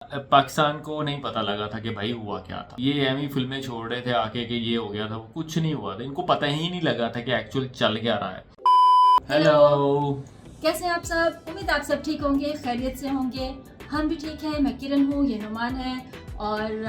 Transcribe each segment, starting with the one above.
पाकिस्तान को नहीं पता लगा था कि भाई हुआ क्या था। ये एम ही फिल्में छोड़ रहे थे आके कि ये हो गया था, वो कुछ नहीं हुआ था। इनको पता ही नहीं लगा था कि एक्चुअल चल क्या रहा है। Hello, hello. कैसे हैं आप सब? उम्मीद आप सब ठीक होंगे, खैरियत से होंगे। हम भी ठीक हैं। मैं किरण हूँ, ये नुमान है। और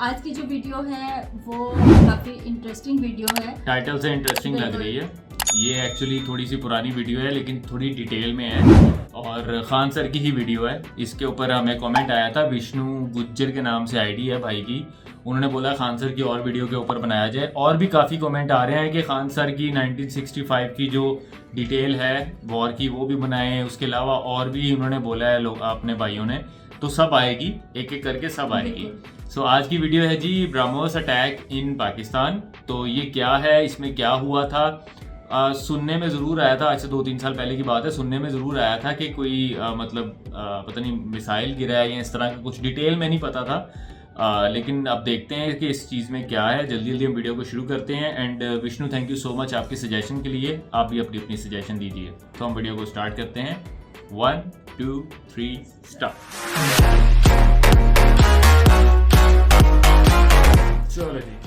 आज की जो वीडियो है वो काफ़ी इंटरेस्टिंग वीडियो है। टाइटल से इंटरेस्टिंग लग बिल्कुल। रही है। ये एक्चुअली थोड़ी सी पुरानी वीडियो है लेकिन थोड़ी डिटेल में है और खान सर की ही वीडियो है। इसके ऊपर हमें कमेंट आया था, विष्णु गुज्जर के नाम से आईडी है भाई की। उन्होंने बोला खान सर की और वीडियो के ऊपर बनाया जाए। और भी काफ़ी कमेंट आ रहे हैं कि खान सर की 1965 की जो डिटेल है वॉर की वो भी बनाएं। उसके अलावा और भी उन्होंने बोला है लोग अपने भाइयों ने, तो सब आएगी, एक एक करके सब आएगी। सो आज की वीडियो है जी ब्रह्मोस अटैक इन पाकिस्तान। तो ये क्या है, इसमें क्या हुआ था? सुनने में ज़रूर आया था, आज से 2-3 साल पहले की बात है, सुनने में ज़रूर आया था कि कोई पता नहीं मिसाइल गिरा है या इस तरह का कुछ, डिटेल में नहीं पता था। लेकिन अब देखते हैं कि इस चीज़ में क्या है। जल्दी जल्दी हम वीडियो को शुरू करते हैं। And Vishnu, thank you so much आपके सजेशन के लिए। आप भी अपनी अपनी सजेशन दीजिए। तो हम वीडियो को स्टार्ट करते हैं। 1 2 3 स्टार्ट। चलो जी।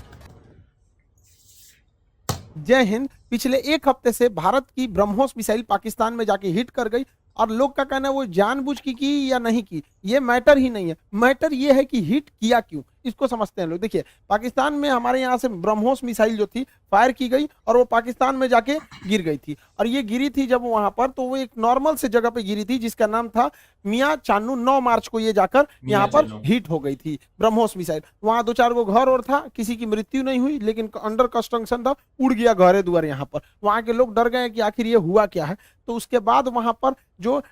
जय हिंद। पिछले एक हफ्ते से भारत की ब्रह्मोस मिसाइल पाकिस्तान में जाके हिट कर गई और लोग का कहना है वो जानबूझ की या नहीं की, ये मैटर ही नहीं है। मैटर ये है कि हिट किया क्यों, इसको समझते हैं लोग। देखिए, पाकिस्तान में हमारे यहाँ से ब्रह्मोस मिसाइल जो थी फायर की गई और वो पाकिस्तान में जाके गिर गई थी। और ये गिरी थी जब वहां पर, तो वो एक नॉर्मल से जगह पे गिरी थी जिसका नाम था मियाँ चानू। 9 मार्च को ये जाकर यहाँ पर हिट हो गई थी ब्रह्मोस मिसाइल। वहां 2-4 गो घर और था, किसी की मृत्यु नहीं हुई, लेकिन अंडर कंस्ट्रक्शन था, उड़ गया घरे दुआर। यहाँ पर वहां के लोग डर गए कि आखिर ये हुआ क्या है। तो उसके बाद वहां पर जो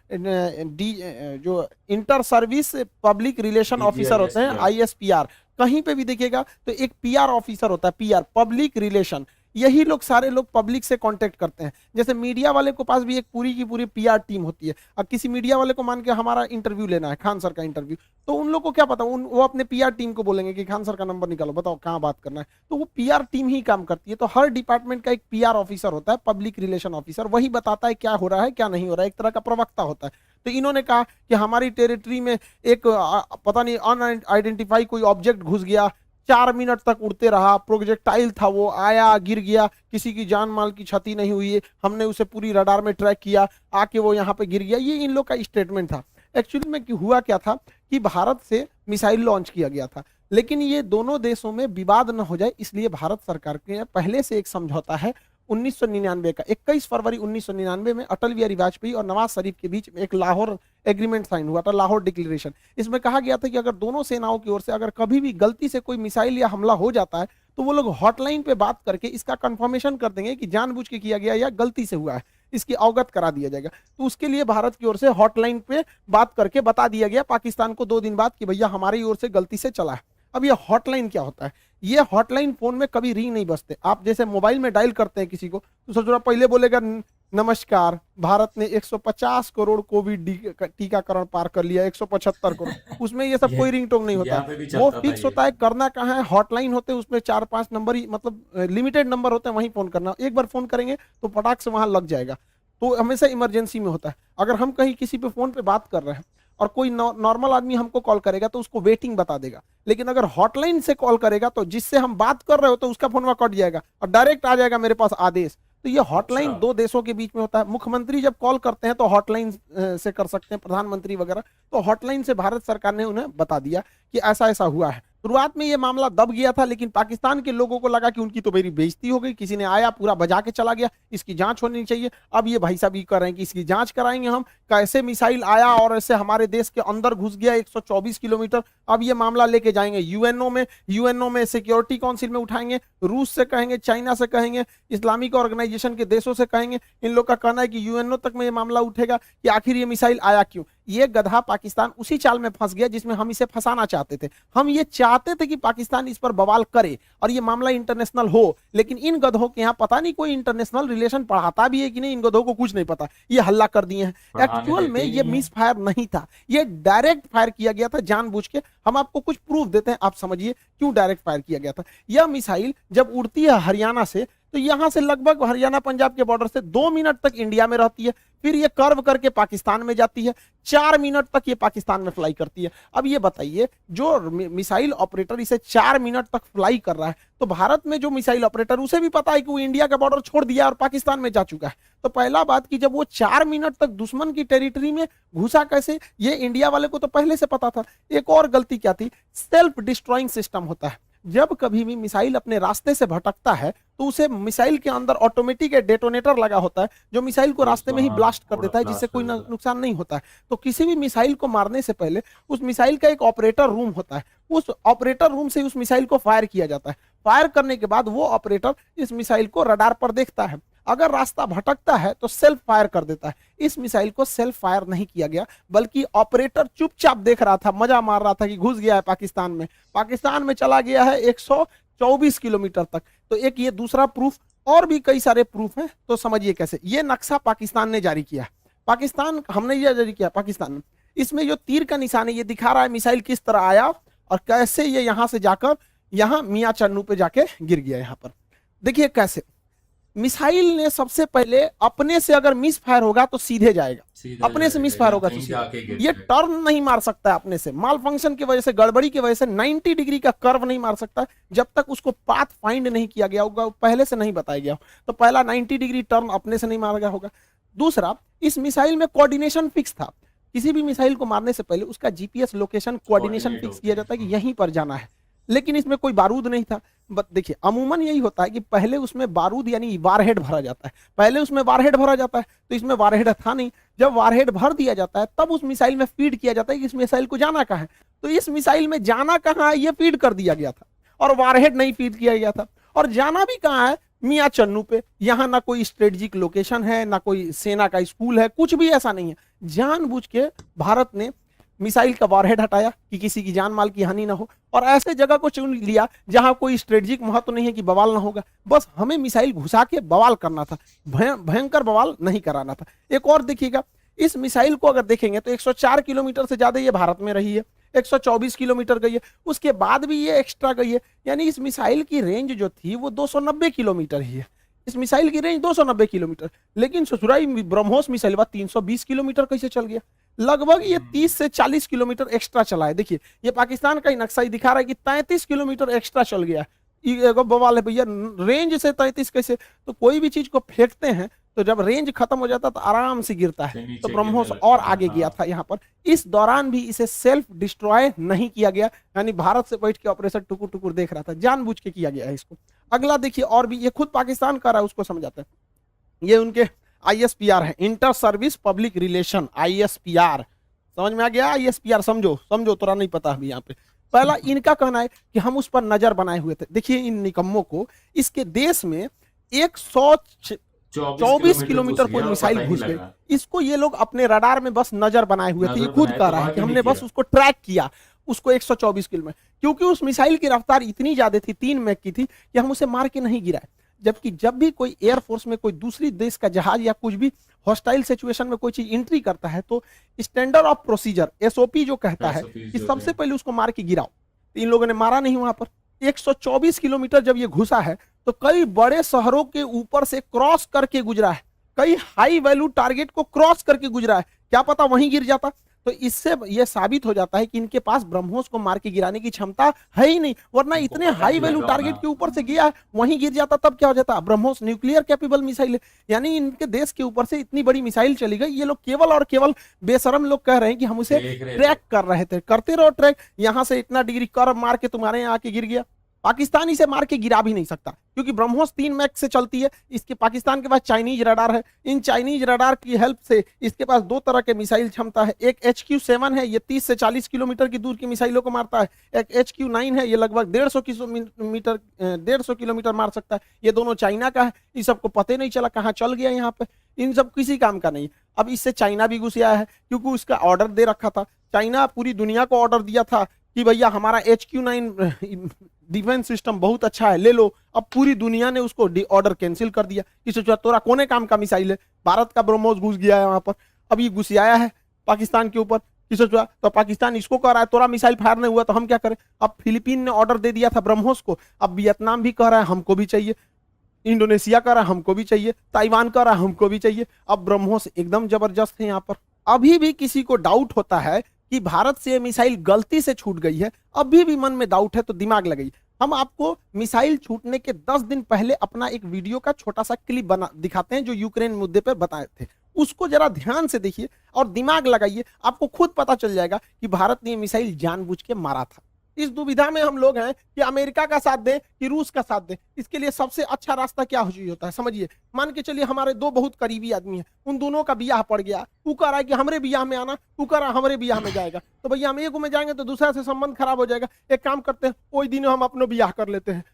inter service public relation officer होते हैं, ISPR, कहीं पे भी देखिएगा तो एक PR ऑफिसर होता है, PR पब्लिक रिलेशन। यही लोग सारे लोग पब्लिक से कांटेक्ट करते हैं। जैसे मीडिया वाले को पास भी एक पूरी की पूरी PR टीम होती है। अब किसी मीडिया वाले को मान के हमारा इंटरव्यू लेना है, खान सर का इंटरव्यू, तो उन लोग को क्या पता, वो अपने PR टीम को बोलेंगे कि खान सर का नंबर निकालो, बताओ कहाँ बात करना है। तो वो PR टीम ही काम करती है। तो हर डिपार्टमेंट का एक PR ऑफिसर होता है, पब्लिक रिलेशन ऑफिसर। वही बताता है क्या हो रहा है क्या नहीं हो रहा है, एक तरह का प्रवक्ता होता है। तो इन्होंने कहा कि हमारी टेरिटरी में एक पता नहीं अनआइडेंटिफाई कोई ऑब्जेक्ट घुस गया, 4 मिनट तक उड़ते रहा, प्रोजेक्टाइल था, वो आया गिर गया, किसी की जान माल की क्षति नहीं हुई है, हमने उसे पूरी रडार में ट्रैक किया, आके वो यहाँ पे गिर गया। ये इन लोग का स्टेटमेंट था। एक्चुअली में हुआ क्या था कि भारत से मिसाइल लॉन्च किया गया था, लेकिन ये दोनों देशों में विवाद न हो जाए इसलिए भारत सरकार के पहले से एक समझौता है 1999 का। 21 फरवरी 1999 में अटल बिहारी वाजपेयी और नवाज शरीफ के बीच में एक लाहौर एग्रीमेंट साइन हुआ था, लाहौर डिक्लेरेशन। इसमें कहा गया था कि अगर दोनों सेनाओं की ओर से अगर कभी भी गलती से कोई मिसाइल या हमला हो जाता है तो वो लोग हॉटलाइन पे बात करके इसका कंफर्मेशन कर देंगे कि जानबूझ के किया गया या गलती से हुआ है, इसकी अवगत करा दिया जाएगा। तो उसके लिए भारत की ओर से हॉटलाइन पे बात करके बता दिया गया पाकिस्तान को 2 दिन बाद कि भैया हमारी ओर से गलती से चला है। अब ये हॉटलाइन क्या होता है? ये हॉटलाइन फोन में कभी रिंग नहीं बजते। आप जैसे मोबाइल में डायल करते हैं किसी को, तो सोचो पहले बोलेगा नमस्कार, भारत ने 150 करोड़ कोविड टीकाकरण पार कर लिया, 175 करोड़। उसमें ये सब कोई रिंगटोन नहीं होता, वो फिक्स होता है। करना कहाँ है, हॉटलाइन होते हैं, उसमें 4-5 नंबर ही, मतलब लिमिटेड नंबर होते हैं, वहीं फोन करना। एक बार फोन करेंगे तो फटाक से वहां लग जाएगा। तो हमेशा इमरजेंसी में होता है। अगर हम कहीं किसी पे फोन पे बात कर रहे हैं और कोई नॉर्मल आदमी हमको कॉल करेगा तो उसको वेटिंग बता देगा, लेकिन अगर हॉटलाइन से कॉल करेगा तो जिससे हम बात कर रहे हो तो उसका फोन वहां कट जाएगा और डायरेक्ट आ जाएगा मेरे पास आदेश। तो ये हॉटलाइन 2 देशों के बीच में होता है। मुख्यमंत्री जब कॉल करते हैं तो हॉटलाइन से कर सकते हैं, प्रधानमंत्री वगैरह। तो हॉटलाइन से भारत सरकार ने उन्हें बता दिया कि ऐसा ऐसा हुआ है। शुरुआत में ये मामला दब गया था, लेकिन पाकिस्तान के लोगों को लगा कि उनकी तो मेरी बेइज्जती हो गई, किसी ने आया पूरा बजा के चला गया, इसकी जांच होनी चाहिए। अब ये भाई साहब ये कर रहे हैं कि इसकी जांच कराएंगे हम, कैसे मिसाइल आया और ऐसे हमारे देश के अंदर घुस गया 124 किलोमीटर। अब ये मामला लेके जाएंगे यूएनओ में सिक्योरिटी काउंसिल में उठाएंगे, रूस से कहेंगे, चाइना से कहेंगे, इस्लामिक ऑर्गेनाइजेशन के देशों से कहेंगे। इन लोग का कहना है कि यूएनओ तक में ये मामला उठेगा कि आखिर ये मिसाइल आया क्यों। ये गधा पाकिस्तान उसी चाल में फंस गया जिसमें हम इसे फंसाना चाहते थे। हम ये चाहते थे कि पाकिस्तान इस पर बवाल करे और ये मामला इंटरनेशनल हो, लेकिन इन गधों के यहाँ पता नहीं कोई इंटरनेशनल रिलेशन पढ़ाता भी है कि नहीं, इन गधों को कुछ नहीं पता, ये हल्ला कर दिए हैं। एक्चुअल में ये मिस फायर नहीं था, ये डायरेक्ट फायर किया गया था जानबूझ के। हम आपको कुछ प्रूफ देते हैं, आप समझिए क्यों डायरेक्ट फायर किया गया था। यह मिसाइल जब उड़ती है हरियाणा से तो यहाँ से लगभग हरियाणा पंजाब के बॉर्डर से 2 मिनट तक इंडिया में रहती है, फिर ये कर्व करके पाकिस्तान में जाती है, 4 मिनट तक ये पाकिस्तान में फ्लाई करती है। अब ये बताइए, जो मिसाइल ऑपरेटर इसे 4 मिनट तक फ्लाई कर रहा है, तो भारत में जो मिसाइल ऑपरेटर, उसे भी पता है कि वो इंडिया का बॉर्डर छोड़ दिया और पाकिस्तान में जा चुका है। तो पहला बात कि जब वो 4 मिनट तक दुश्मन की टेरिटरी में घुसा कैसे, ये इंडिया वाले को तो पहले से पता था। एक और गलती क्या थी, सेल्फ डिस्ट्रॉइंग सिस्टम होता है। जब कभी भी मिसाइल अपने रास्ते से भटकता है तो उसे मिसाइल के अंदर ऑटोमेटिक डेटोनेटर लगा होता है, जो मिसाइल को रास्ते में ही ब्लास्ट कर देता है, जिससे कोई नुकसान नहीं होता है। तो किसी भी मिसाइल को मारने से पहले उस मिसाइल का एक ऑपरेटर रूम होता है, उस ऑपरेटर रूम से उस मिसाइल को फायर किया जाता है। फायर करने के बाद वो ऑपरेटर इस मिसाइल को रडार पर देखता है, अगर रास्ता भटकता है तो सेल्फ फायर कर देता है। इस मिसाइल को सेल्फ फायर नहीं किया गया, बल्कि ऑपरेटर चुपचाप देख रहा था, मजा मार रहा था कि घुस गया है पाकिस्तान में चला गया है 124 किलोमीटर तक। तो एक ये दूसरा प्रूफ, और भी कई सारे प्रूफ हैं। तो समझिए कैसे ये नक्शा पाकिस्तान ने जारी किया, पाकिस्तान हमने ये जारी किया पाकिस्तान ने। इसमें जो तीर का निशान है ये दिखा रहा है मिसाइल किस तरह आया और कैसे ये यहां से जाकर यहां मियां चन्नू पे जाके गिर गया। यहां पर देखिए कैसे मिसाइल ने सबसे पहले अपने से अगर मिस फायर होगा तो सीधे जाएगा, अपने से मिस फायर होगा तो सीधे, ये टर्न नहीं मार सकता है अपने से, माल फंक्शन की वजह से, गड़बड़ी की वजह से 90 डिग्री का कर्व नहीं मार सकता जब तक उसको पाथ फाइंड नहीं किया गया होगा, पहले से नहीं बताया गया। तो पहला 90 डिग्री टर्न अपने से नहीं मारा गया होगा। दूसरा, इस मिसाइल में कोऑर्डिनेशन फिक्स था, किसी भी मिसाइल को मारने से पहले उसका जीपीएस लोकेशन कोऑर्डिनेशन फिक्स किया जाता है कि यहीं पर जाना है, लेकिन इसमें कोई बारूद नहीं था। देखिए अमूमन यही होता है कि पहले उसमें बारूद यानी वारहेड भरा जाता है, पहले उसमें वारहेड भरा जाता है, तो इसमें वारहेड था नहीं। जब वारहेड भर दिया जाता है तब उस मिसाइल में फीड किया जाता है कि इस मिसाइल को जाना कहाँ है। तो इस मिसाइल में जाना कहाँ है ये फीड कर दिया गया था, और वारहेड नहीं फीड किया गया था। और जाना भी कहाँ है, मियां चन्नू पे। यहाँ ना कोई स्ट्रेटेजिक लोकेशन है, ना कोई सेना का स्कूल है, कुछ भी ऐसा नहीं है। जानबूझ के भारत ने मिसाइल का वारहेड हटाया कि किसी की जान माल की हानि ना हो, और ऐसे जगह को चुन लिया जहां कोई स्ट्रेटेजिक महत्व नहीं है कि बवाल ना होगा, बस हमें मिसाइल घुसा के बवाल करना था, भयंकर बवाल नहीं कराना था। एक और देखिएगा, इस मिसाइल को अगर देखेंगे तो 104 किलोमीटर से ज्यादा ये भारत में रही है, 124 किलोमीटर गई है, उसके बाद भी ये एक्स्ट्रा गई है, यानी इस मिसाइल की रेंज जो थी वो 290 किलोमीटर ही है। इस मिसाइल की रेंज 290 किलोमीटर, लेकिन ससुराई ब्रह्मोस मिसाइल 320 किलोमीटर कैसे चल गया? लगभग ये 30 से 40 किलोमीटर एक्स्ट्रा चला है। देखिए ये पाकिस्तान का ही नक्शा ही दिखा रहा है कि 33 किलोमीटर एक्स्ट्रा चल गया। ये बवाल है भैया, रेंज से 33 कैसे? तो कोई भी चीज को फेंकते हैं तो जब रेंज खत्म हो जाता है तो आराम से गिरता है, तो ब्रह्मोस और आगे गया था यहाँ पर। इस दौरान भी इसे सेल्फ डिस्ट्रॉय नहीं किया गया, यानी भारत से बैठ के ऑपरेशन टुकुर टुकुर देख रहा था, जानबूझ के किया गया है इसको। अगला देखिए, और भी ये खुद पाकिस्तान कर रहा है, उसको समझाते हैं। ये उनके ISPR है, inter service public relation, ISPR समझ में आ गया? ISPR समझो, तोरा नहीं पता अभी यहाँ पे। पहला इनका कहना है कि हम उस पर नजर बनाए हुए थे। देखिए इन निकम्मों को, इसके देश में 124 किलोमीटर कोई मिसाइल घुस गई, इसको ये लोग अपने रडार में बस नजर बनाए हुए थे। ये खुद कह रहा है कि हमने बस उसको ट्रैक किया, उसको 124 किलोमीटर, क्योंकि उस मिसाइल की रफ्तार इतनी ज्यादा थी, 3 मैक की थी, कि हम उसे मार के नहीं गिराए। जबकि जब भी कोई एयरफोर्स में कोई दूसरी देश का जहाज या कुछ भी हॉस्टाइल सिचुएशन में कोई चीज एंट्री करता है तो स्टैंडर्ड ऑफ प्रोसीजर SOP जो कहता है कि सबसे पहले उसको मार के गिराओ। तो इन लोगों ने मारा नहीं वहां पर। 124 किलोमीटर जब ये घुसा है तो कई बड़े शहरों के ऊपर से क्रॉस करके गुजरा है, कई हाई वैल्यू टारगेट को क्रॉस करके गुजरा है, क्या पता वहीं गिर जाता। तो इससे यह साबित हो जाता है कि इनके पास ब्रह्मोस को मार के गिराने की क्षमता है ही नहीं, वरना इतने हाई वैल्यू टारगेट के ऊपर से गया है, वहीं गिर जाता तब क्या हो जाता। ब्रह्मोस न्यूक्लियर कैपेबल मिसाइल है, यानी इनके देश के ऊपर से इतनी बड़ी मिसाइल चली गई। ये लोग केवल और केवल बेशरम लोग कह रहे हैं कि हम उसे ट्रैक कर रहे थे। करते रहो ट्रैक, यहां से इतना डिग्री कर्व मार के तुम्हारे यहाँ आके गिर गया। पाकिस्तान इसे मार के गिरा भी नहीं सकता, क्योंकि ब्रह्मोस 3 मैक से चलती है। इसके पाकिस्तान के पास चाइनीज रडार है, इन चाइनीज रडार की हेल्प से इसके पास 2 तरह के मिसाइल क्षमता है। एक HQ-7 है, ये 30 से 40 किलोमीटर की दूर की मिसाइलों को मारता है। एक HQ-9 है, ये लगभग 150 किलोमीटर मार सकता है। ये दोनों चाइना का है, इस सबको पता नहीं चला कहाँ चल गया यहाँ पे, इन सब किसी काम का नहीं। अब इससे चाइना भी घुस आया है, क्योंकि उसका ऑर्डर दे रखा था। चाइना पूरी दुनिया को ऑर्डर दिया था कि भैया हमारा HQ-9 डिफेंस सिस्टम बहुत अच्छा है, ले लो। अब पूरी दुनिया ने उसको ऑर्डर कैंसिल कर दिया कि सोचा तोरा कोने काम का मिसाइल है। भारत का ब्रह्मोस घुस गया है वहां पर, अब ये घुस आया है पाकिस्तान के ऊपर, कि सोचा तो पाकिस्तान इसको कह रहा है तोरा मिसाइल फायर नहीं हुआ तो हम क्या करें। अब फिलीपीन ने ऑर्डर दे दिया था ब्रह्मोस को, अब वियतनाम भी कह रहा है हमको भी चाहिए। इंडोनेशिया का रहा हमको भी चाहिए, ताइवान का रहा हमको भी चाहिए। अब ब्रह्मोस एकदम जबरदस्त है यहाँ पर। अभी भी किसी को डाउट होता है कि भारत से मिसाइल गलती से छूट गई है, अभी भी मन में डाउट है तो दिमाग लगाइए। हम आपको मिसाइल छूटने के 10 दिन पहले अपना एक वीडियो का छोटा सा क्लिप बना दिखाते हैं जो यूक्रेन मुद्दे पर बताए थे, उसको जरा ध्यान से देखिए और दिमाग लगाइए, आपको खुद पता चल जाएगा कि भारत ने मिसाइल जानबूझ के मारा था। इस दुविधा में हम लोग हैं कि अमेरिका का साथ दें कि रूस का साथ दें। इसके लिए सबसे अच्छा रास्ता क्या होता है समझिए। मान के चलिए हमारे दो बहुत करीबी आदमी हैं, उन दोनों का बियाह पड़ गया, तू कह रहा है कि हमरे बियाह में आना, तू कह रहा है हमरे बियाह में जाएगा, तो भैया हम एक में जाएंगे तो दूसरा से संबंध खराब हो जाएगा। एक काम करते हैं, वही दिन हम अपने बियाह कर लेते हैं,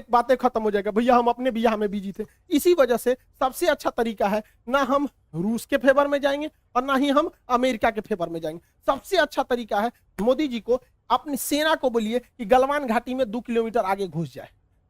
बातें खत्म हो जाएगा, भैया हम अपने बियाह में बिजी थे। इसी वजह से सबसे अच्छा तरीका है ना हम रूस के फेवर में जाएंगे और ना ही हम अमेरिका के फेवर में जाएंगे। सबसे अच्छा तरीका है मोदी जी को अपनी सेना को बोलिए कि गलवान घाटी में 2 किलोमीटर आगे घुस जाए।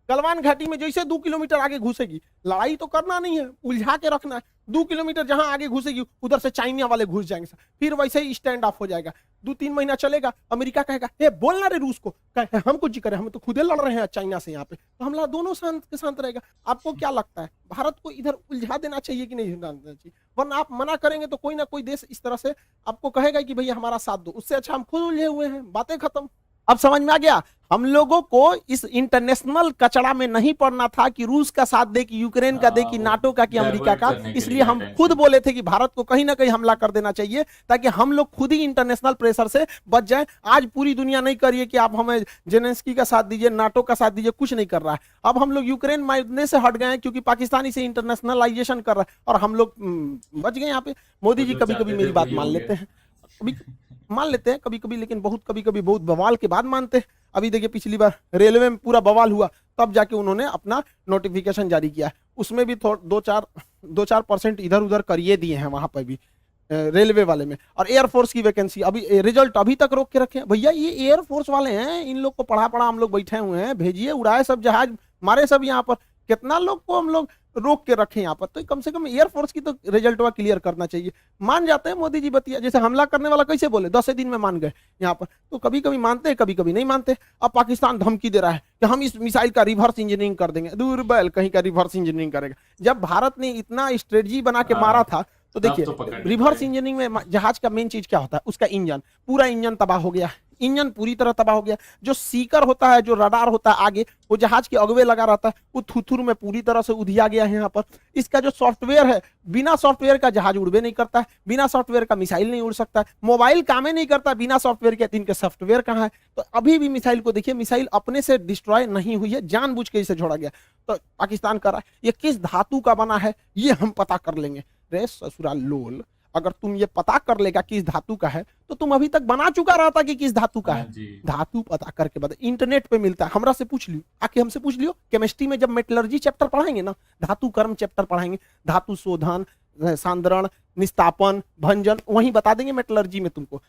गलवान घाटी में जैसे 2 किलोमीटर आगे घुसेगी, लड़ाई तो करना नहीं है, उलझा के रखना है। 2 किलोमीटर जहां आगे घुसेगी उधर से चाइना वाले घुस जाएंगे, फिर वैसे ही स्टैंड ऑफ हो जाएगा। 2-3 महीना चलेगा, अमेरिका कहेगा ए बोलना रे रूस को, कहे हम कुछ करे, हम तो खुदे लड़ रहे हैं चाइना से यहाँ पे, तो हम दोनों शांत के शांत रहेगा। आपको क्या लगता है भारत को इधर उलझा देना चाहिए कि नहीं देना चाहिए? वरना आप मना करेंगे तो कोई ना कोई देश इस तरह से आपको कहेगा कि भैया हमारा साथ दो, उससे अच्छा हम खुद उलझे हुए हैं, बातें खत्म। अब समझ में आ गया, हम लोगों को इस इंटरनेशनल कचड़ा में नहीं पड़ना था कि रूस का साथ दे, कि यूक्रेन का दे, कि नाटो का, कि अमेरिका का। इसलिए हम खुद बोले थे कि भारत को कहीं ना कहीं हमला कर देना चाहिए ताकि हम लोग खुद ही इंटरनेशनल प्रेशर से बच जाएं। आज पूरी दुनिया नहीं कर रही है कि आप हमें जेलेंस्की का साथ दीजिए, नाटो का साथ दीजिए, कुछ नहीं कर रहा है। अब हम लोग यूक्रेन मारने से हट गए हैं क्योंकि पाकिस्तान इसे इंटरनेशनलाइजेशन कर रहा है और हम लोग बच गए यहाँ पे। मोदी जी कभी कभी मेरी बात मान लेते हैं, मान लेते हैं कभी कभी, लेकिन कभी कभी बहुत बवाल के बाद मानते हैं। अभी देखिए पिछली बार रेलवे में पूरा बवाल हुआ, तब जाके उन्होंने अपना नोटिफिकेशन जारी किया, उसमें भी 2-4% इधर उधर करिए दिए हैं वहां पर भी रेलवे वाले में। और एयरफोर्स की वैकेंसी अभी रिजल्ट अभी तक रोक के रखे हैं। भैया ये एयरफोर्स वाले हैं, इन लोग को पढ़ा हम लोग बैठे हुए हैं, भेजिए, उड़ाए सब जहाज, मारे सब यहाँ पर। कितना लोग को हम लोग रोक के रखे यहाँ पर, तो कम से कम एयरफोर्स की तो रिजल्ट क्लियर करना चाहिए। मान जाते हैं मोदी जी बतिया, जैसे हमला करने वाला कैसे बोले 10 दिन में मान गए यहाँ पर, तो कभी कभी मानते हैं कभी कभी नहीं मानते। अब पाकिस्तान धमकी दे रहा है कि हम इस मिसाइल का रिवर्स इंजीनियरिंग कर देंगे। दूर बैल कहीं का रिवर्स इंजीनियरिंग करेगा, जब भारत ने इतना स्ट्रेटजी बना के मारा था। तो देखिए रिवर्स इंजीनियरिंग में जहाज का मेन चीज क्या होता है, उसका इंजन, पूरा इंजन तबाह हो गया, इंजन पूरी तरह तबाह हो गया। जो सीकर होता है, जो रडार होता है आगे, वो जहाज के अगवे लगा रहता है, वो थुथुर में पूरी तरह से उधिया गया है यहाँ पर। इसका जो सॉफ्टवेयर है, बिना सॉफ्टवेयर का जहाज उड़वे नहीं करता है, बिना सॉफ्टवेयर का मिसाइल नहीं उड़ सकता है, मोबाइल काम ही नहीं करता बिना सॉफ्टवेयर के। इनके सॉफ्टवेयर कहाँ है? तो अभी भी मिसाइल को देखिए, मिसाइल अपने से डिस्ट्रॉय नहीं हुई है, जानबूझ के इसे छोड़ा गया। तो पाकिस्तान कर रहा है, ये किस धातु का बना है ये हम पता कर लेंगे। रे ससुराल लोल, अगर तुम ये पता कर लेगा किस धातु का है तो तुम अभी तक बना चुका रहता कि किस धातु का है। धातु पता करके बता, इंटरनेट पे मिलता है, हमरा से पूछ लियो, आके हमसे पूछ लियो। केमिस्ट्री में जब मेटलर्जी चैप्टर पढ़ाएंगे ना, धातु कर्म चैप्टर पढ़ाएंगे, धातु शोधन, सांद्रण, निस्तापन, भंजन, वहीं बता देंगे मेटलर्जी में तुमको।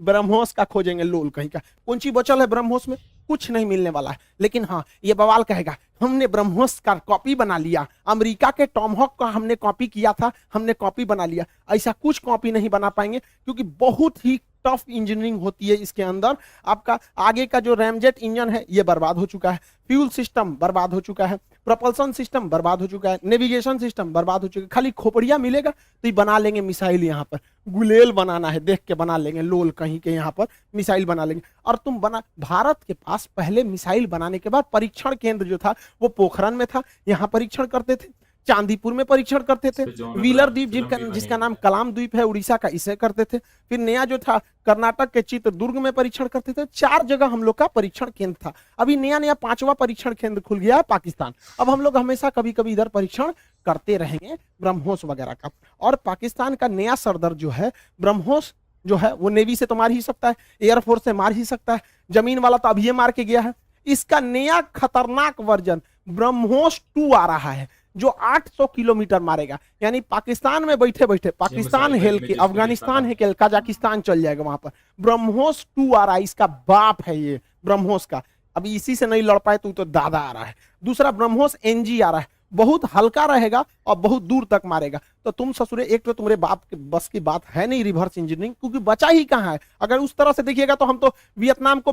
ब्रह्मोस का खोजेंगे लोल कहीं का, कौन सी बचल है ब्रह्मोस में? कुछ नहीं मिलने वाला है। लेकिन हाँ, ये बवाल कहेगा हमने ब्रह्मोस का कॉपी बना लिया, अमेरिका के टॉमहॉक का हमने कॉपी किया था, हमने कॉपी बना लिया। ऐसा कुछ कॉपी नहीं बना पाएंगे क्योंकि बहुत ही टफ इंजीनियरिंग होती है इसके अंदर। आपका आगे का जो रैमजेट इंजन है ये बर्बाद हो चुका है, फ्यूल सिस्टम बर्बाद हो चुका है, प्रोपल्सन सिस्टम बर्बाद हो चुका है, नेविगेशन सिस्टम बर्बाद हो चुका है। खाली खोपड़िया मिलेगा तो ये बना लेंगे मिसाइल। यहाँ पर गुलेल बनाना है, देख के बना लेंगे, लोल कहीं के यहाँ पर मिसाइल बना लेंगे। और तुम बना, भारत के पास पहले मिसाइल बनाने के बाद परीक्षण केंद्र जो था वो पोखरण में था, यहाँ परीक्षण करते थे, चांदीपुर में परीक्षण करते थे, व्हीलर द्वीप जिसका नाम कलाम द्वीप है उड़ीसा का, इसे करते थे। फिर नया जो था कर्नाटक के चित्रदुर्ग में परीक्षण करते थे। 4 जगह हम लोग का परीक्षण केंद्र था। अभी नया 5वां परीक्षण केंद्र खुल गया है पाकिस्तान। अब हम लोग हमेशा कभी कभी इधर परीक्षण करते रहेंगे ब्रह्मोस वगैरह का। और पाकिस्तान का नया सरदर जो है ब्रह्मोस जो है वो नेवी से तो मार ही सकता है, एयरफोर्स से मार ही सकता है, जमीन वाला तो अभी मार के गया है। इसका नया खतरनाक वर्जन ब्रह्मोस 2 आ रहा है जो 800 किलोमीटर मारेगा। यानी पाकिस्तान में बैठे बैठे पाकिस्तान हेल के अफगानिस्तान है के कजाकिस्तान चल जाएगा वहां पर। ब्रह्मोस 2 आ रहा है, इसका बाप है ये ब्रह्मोस का। अभी इसी से नहीं लड़ पाए तो दादा आ रहा है। दूसरा ब्रह्मोस NG आ रहा है, बहुत हल्का रहेगा और बहुत दूर तक मारेगा। तो तुम ससुरे, एक तो तुम्हारे बाप के बस की बात है नहीं रिवर्स इंजीनियरिंग, क्योंकि बचा ही कहाँ है। अगर उस तरह से देखिएगा तो हम तो वियतनाम को,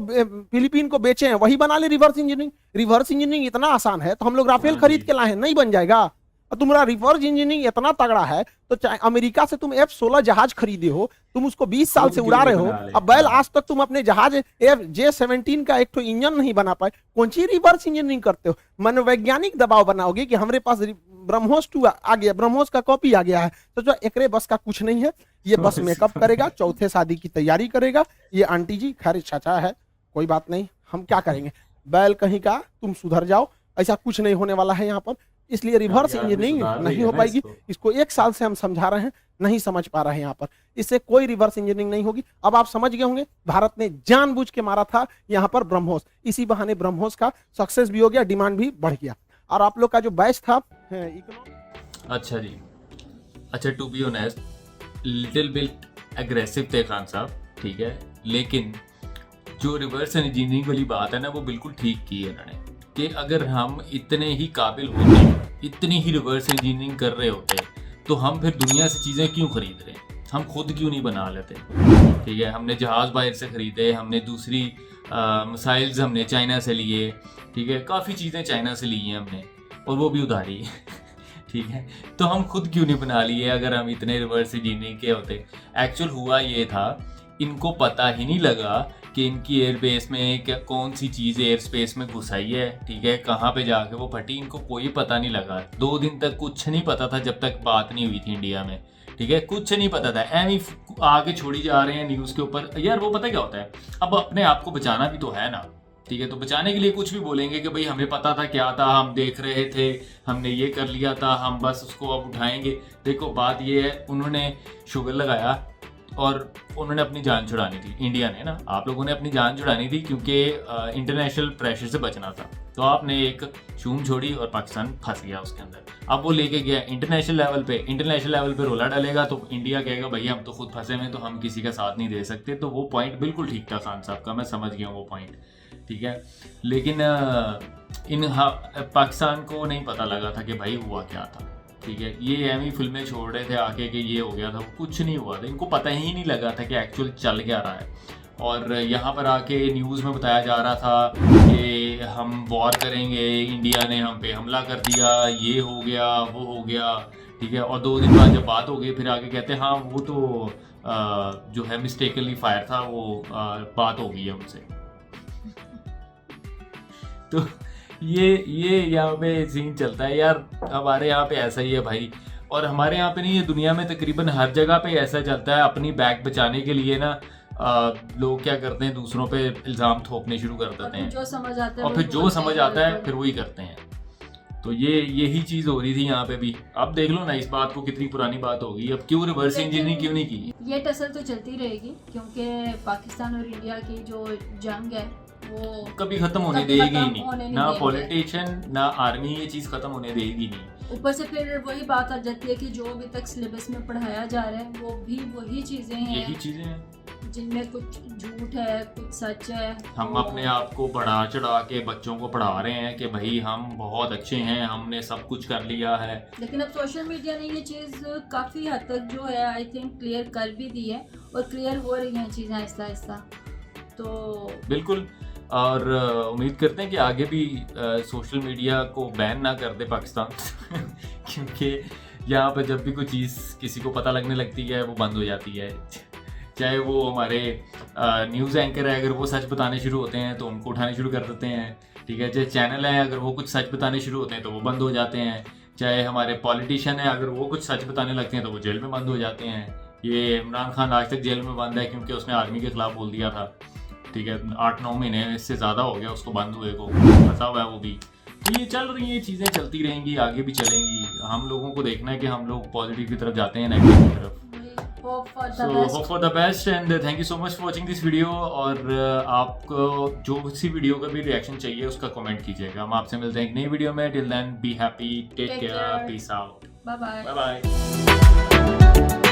फिलीपीन को बेचे हैं, वही बना ले रिवर्स इंजीनियरिंग। रिवर्स इंजीनियरिंग इतना आसान है तो हम लोग राफेल खरीद के लाए हैं, नहीं बन जाएगा। और तुम्हारा रिवर्स इंजीनियरिंग इतना तगड़ा है तो अमेरिका से तुम F-16 जहाज खरीदे हो, तुम उसको 20 साल से उड़ा रहे हो। अब बैल आज तक तुम अपने जहाज J-17 का एक तो इंजन नहीं बना पाए, कौन सी रिवर्स इंजीनियरिंग करते हो? मनोवैज्ञानिक दबाव बनाओगे कि हमारे पास ब्रह्मोस 2 आ गया, ब्रह्मोस का कॉपी आ गया है, तो जो एकरे बस का कुछ नहीं है। ये बस मेकअप करेगा, चौथे शादी की तैयारी करेगा। ये आंटी जी खैर चाचा है, कोई बात नहीं, हम क्या करेंगे। बैल कहीं का, तुम सुधर जाओ, ऐसा कुछ नहीं होने वाला है यहाँ पर। इसलिए रिवर्स इंजीनियरिंग नहीं हो पाएगी। इसको 1 साल से हम समझा रहे हैं, नहीं समझ पा रहे हैं यहाँ पर। इससे कोई रिवर्स इंजीनियरिंग नहीं होगी। अब आप समझ गए होंगे, भारत ने जानबूझ के मारा था यहाँ पर ब्रह्मोस, इसी बहाने ब्रह्मोस का सक्सेस भी हो गया, डिमांड भी बढ़ गया। और आप लोग का जो बैच था अच्छा जी, अच्छा, to be honest little bit aggressive थे खान साहब, ठीक है, लेकिन जो रिवर्स इंजीनियरिंग वाली बात है ना, वो बिल्कुल ठीक की है इन्होंने। कि अगर हम इतने ही काबिल होते, इतनी ही रिवर्स इंजीनियरिंग कर रहे होते, तो हम फिर दुनिया से चीज़ें क्यों खरीद रहे हैं? हम खुद क्यों नहीं बना लेते? ठीक है, हमने जहाज़ बाहर से ख़रीदे, हमने दूसरी मिसाइल्स हमने चाइना से लिए, ठीक है, काफ़ी चीज़ें चाइना से ली हैं हमने, और वो भी उधारी ठीक है, तो हम खुद क्यों नहीं बना लिए अगर हम इतने रिवर्स इंजीनियरिंग के होते? एक्चुअल हुआ ये था, इनको पता ही नहीं लगा कि इनकी एयरबेस में क्या कौन सी चीज़ एयर स्पेस में घुसाई है, ठीक है, कहाँ पे जाके वो फटी, इनको कोई पता नहीं लगा। 2 दिन तक कुछ नहीं पता था, जब तक बात नहीं हुई थी इंडिया में, ठीक है, कुछ नहीं पता था। एमी आगे छोड़ी जा रहे हैं न्यूज़ के ऊपर। यार वो पता क्या होता है, अब अपने आप को बचाना भी तो है ना, ठीक है, तो बचाने के लिए कुछ भी बोलेंगे कि भाई हमें पता था क्या था, हम देख रहे थे, हमने ये कर लिया था, हम बस उसको अब उठाएंगे। देखो बात ये है, उन्होंने शुगर लगाया और उन्होंने अपनी जान छुड़ानी थी, इंडिया ने ना, आप लोगों ने अपनी जान छुड़ानी थी, क्योंकि इंटरनेशनल प्रेशर से बचना था। तो आपने एक शूम छोड़ी और पाकिस्तान फंस गया उसके अंदर। अब वो लेके गया इंटरनेशनल लेवल पे रोला डालेगा तो इंडिया कहेगा भैया हम तो खुद फंसे हुए, तो हम किसी का साथ नहीं दे सकते। तो वो पॉइंट बिल्कुल ठीक था खान साहब का, मैं समझ गया वो पॉइंट, ठीक है, लेकिन पाकिस्तान को नहीं पता लगा था कि भाई हुआ क्या था, ठीक है। ये एमी फिल्में छोड़ रहे थे आके कि ये हो गया था, कुछ नहीं हुआ था, इनको पता ही नहीं लगा था कि एक्चुअल चल क्या रहा है। और यहाँ पर आके न्यूज़ में बताया जा रहा था कि हम वॉर करेंगे, इंडिया ने हम पे हमला कर दिया, ये हो गया वो हो गया, ठीक है, और 2 दिन बाद जब बात हो गई फिर आगे कहते हैं हाँ वो तो जो है मिस्टेकनली फायर था, वो बात हो गई है उनसे। तो ये यहाँ पे सीन चलता है यार, हमारे यहाँ पे ऐसा ही है भाई। और हमारे यहाँ पे नहीं, ये दुनिया में तकरीबन हर जगह पे ऐसा चलता है। अपनी बैक बचाने के लिए ना लोग क्या करते हैं, दूसरों पे इल्ज़ाम थोपने शुरू कर देते हैं, जो समझ आता है और फिर जो समझ आता है फिर वही करते हैं। तो यही चीज़ हो रही थी यहाँ पे भी। अब देख लो ना, इस बात को कितनी पुरानी बात हो गई, अब क्यों रिवर्स इंजीनियरिंग क्यों नहीं की? ये टसल तो चलती रहेगी, क्योंकि पाकिस्तान और इंडिया की जो जंग है वो कभी खत्म होने देगी ही नहीं, ना पॉलिटिशियन ना आर्मी ये चीज़ खत्म होने देगी नहीं। ऊपर से फिर वही बात आ जाती है कि जो अभी तक सिलेबस में पढ़ाया जा रहा है वो भी वही चीज़ें हैं, यही चीज़ें हैं जिनमें कुछ झूठ है कुछ सच है। हम अपने आप को बढ़ा चढ़ा के बच्चों को पढ़ा रहे हैं कि भाई हम बहुत अच्छे हैं, हमने सब कुछ कर लिया है। लेकिन अब सोशल मीडिया ने ये चीज़ काफ़ी हद तक जो है आई थिंक क्लियर कर भी दी है, और क्लियर हो रही हैं चीज़ें आहिस्ता आहिस्ता। तो बिल्कुल, और उम्मीद करते हैं कि आगे भी सोशल मीडिया को बैन ना कर दे पाकिस्तान क्योंकि यहाँ पर जब भी कोई चीज़ किसी को पता लगने लगती है वो बंद हो जाती है। चाहे वो हमारे न्यूज़ एंकर है, अगर वो सच बताने शुरू होते हैं तो उनको उठाने शुरू कर देते हैं, ठीक है। चाहे चैनल है, अगर वो कुछ सच बताने शुरू होते हैं तो वो बंद हो जाते हैं। चाहे हमारे पॉलिटिशियन है, अगर वो कुछ सच बताने लगते हैं तो वो जेल में बंद हो जाते हैं। ये इमरान खान आज तक जेल में बंद है क्योंकि उसने आर्मी के खिलाफ बोल दिया था, ठीक है। 8-9 महीने इससे ज़्यादा हो गया उसको बंद हुए को, फंसा हुआ है वो भी। तो ये चल रही हैं चीज़ें, चलती रहेंगी, आगे भी चलेंगी। हम लोगों को देखना है कि हम लोग पॉजिटिव की तरफ जाते हैं, नेगेटिव की तरफ। Hope for the best and thank you so much for watching this video. और आपको जो सी वीडियो का भी रिएक्शन चाहिए उसका कमेंट कीजिएगा। हम आपसे मिलते हैं एक नई वीडियो में। Till then be happy, take care, peace out, bye bye. Bye bye.